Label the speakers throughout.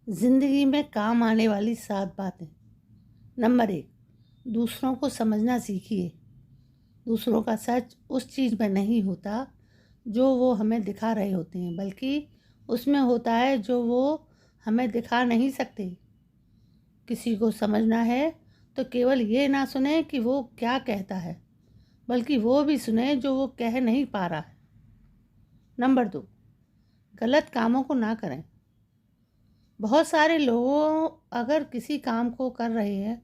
Speaker 1: ज़िंदगी में काम आने वाली 7 बातें। नंबर 1, दूसरों को समझना सीखिए। दूसरों का सच उस चीज़ में नहीं होता जो वो हमें दिखा रहे होते हैं, बल्कि उसमें होता है जो वो हमें दिखा नहीं सकते। किसी को समझना है तो केवल ये ना सुने कि वो क्या कहता है, बल्कि वो भी सुने जो वो कह नहीं पा रहा है। नंबर 2, गलत कामों को ना करें। बहुत सारे लोगों अगर किसी काम को कर रहे हैं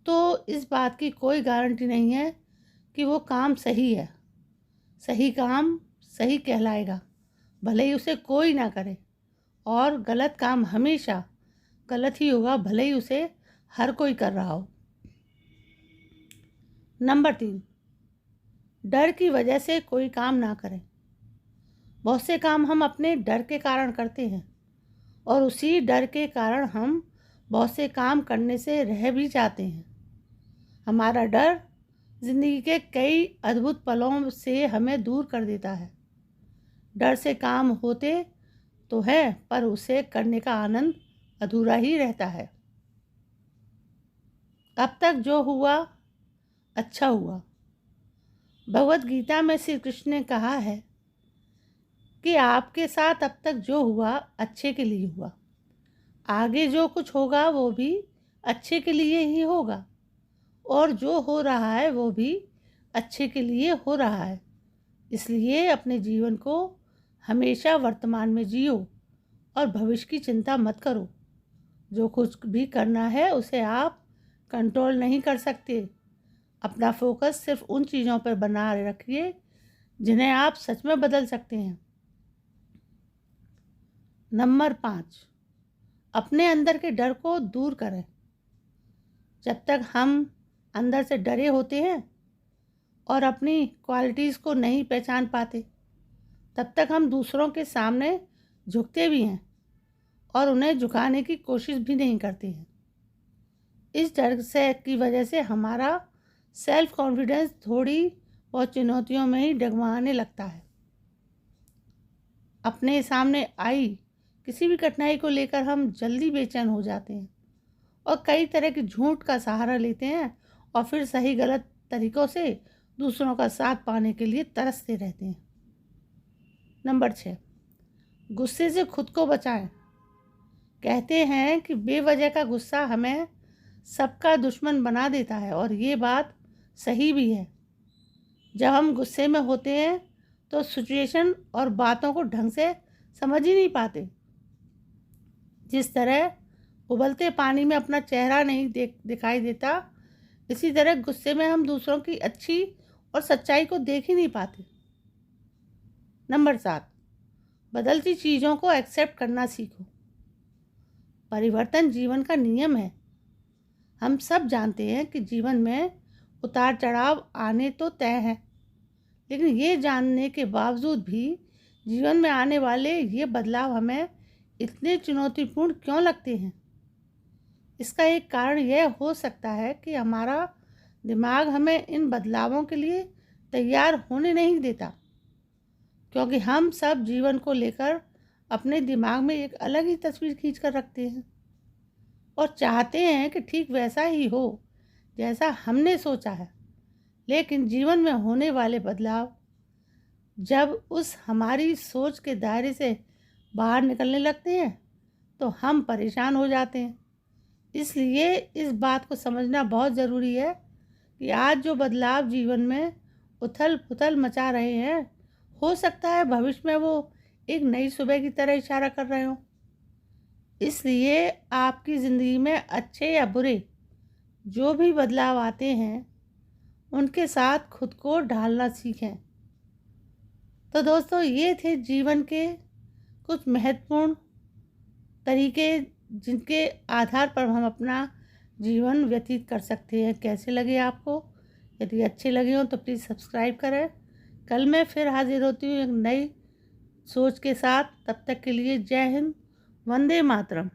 Speaker 1: तो इस बात की कोई गारंटी नहीं है कि वो काम सही है। सही काम सही कहलाएगा, भले ही उसे कोई ना करे, और गलत काम हमेशा गलत ही होगा, भले ही उसे हर कोई कर रहा हो। नंबर 3, डर की वजह से कोई काम ना करें। बहुत से काम हम अपने डर के कारण करते हैं और उसी डर के कारण हम बहुत से काम करने से रह भी जाते हैं। हमारा डर ज़िंदगी के कई अद्भुत पलों से हमें दूर कर देता है। डर से काम होते तो है, पर उसे करने का आनंद अधूरा ही रहता है। अब तक जो हुआ अच्छा हुआ। भगवत गीता में श्री कृष्ण ने कहा है कि आपके साथ अब तक जो हुआ अच्छे के लिए हुआ, आगे जो कुछ होगा वो भी अच्छे के लिए ही होगा, और जो हो रहा है वो भी अच्छे के लिए हो रहा है। इसलिए अपने जीवन को हमेशा वर्तमान में जियो और भविष्य की चिंता मत करो। जो कुछ भी करना है उसे आप कंट्रोल नहीं कर सकते। अपना फोकस सिर्फ उन चीज़ों पर बना रखिए जिन्हें आप सच में बदल सकते हैं। नंबर 5, अपने अंदर के डर को दूर करें। जब तक हम अंदर से डरे होते हैं और अपनी क्वालिटीज़ को नहीं पहचान पाते, तब तक हम दूसरों के सामने झुकते भी हैं और उन्हें झुकाने की कोशिश भी नहीं करते हैं। इस डर से की वजह से हमारा सेल्फ कॉन्फिडेंस थोड़ी बहुत चुनौतियों में ही डगमगाने लगता है। अपने सामने आई किसी भी कठिनाई को लेकर हम जल्दी बेचैन हो जाते हैं और कई तरह के झूठ का सहारा लेते हैं और फिर सही गलत तरीक़ों से दूसरों का साथ पाने के लिए तरसते रहते हैं। नंबर 6, गुस्से से खुद को बचाएं। कहते हैं कि बेवजह का गुस्सा हमें सबका दुश्मन बना देता है, और ये बात सही भी है। जब हम गुस्से में होते हैं तो सिचुएशन और बातों को ढंग से समझ ही नहीं पाते। जिस तरह उबलते पानी में अपना चेहरा नहीं दिखाई देता, इसी तरह गुस्से में हम दूसरों की अच्छी और सच्चाई को देख ही नहीं पाते। नंबर 7, बदलती चीज़ों को एक्सेप्ट करना सीखो। परिवर्तन जीवन का नियम है। हम सब जानते हैं कि जीवन में उतार चढ़ाव आने तो तय हैं, लेकिन ये जानने के बावजूद भी जीवन में आने वाले ये बदलाव हमें इतने चुनौतीपूर्ण क्यों लगते हैं? इसका एक कारण यह हो सकता है कि हमारा दिमाग हमें इन बदलावों के लिए तैयार होने नहीं देता, क्योंकि हम सब जीवन को लेकर अपने दिमाग में एक अलग ही तस्वीर खींच कर रखते हैं और चाहते हैं कि ठीक वैसा ही हो जैसा हमने सोचा है। लेकिन जीवन में होने वाले बदलाव जब उस हमारी सोच के दायरे से बाहर निकलने लगते हैं तो हम परेशान हो जाते हैं। इसलिए इस बात को समझना बहुत ज़रूरी है कि आज जो बदलाव जीवन में उथल पुथल मचा रहे हैं, हो सकता है भविष्य में वो एक नई सुबह की तरह इशारा कर रहे हों। इसलिए आपकी ज़िंदगी में अच्छे या बुरे जो भी बदलाव आते हैं, उनके साथ खुद को ढालना सीखें। तो दोस्तों, ये थे जीवन के कुछ महत्वपूर्ण तरीके जिनके आधार पर हम अपना जीवन व्यतीत कर सकते हैं। कैसे लगे आपको? यदि अच्छे लगे हों तो प्लीज़ सब्सक्राइब करें। कल मैं फिर हाजिर होती हूँ एक नई सोच के साथ। तब तक के लिए जय हिंद, वंदे मातरम।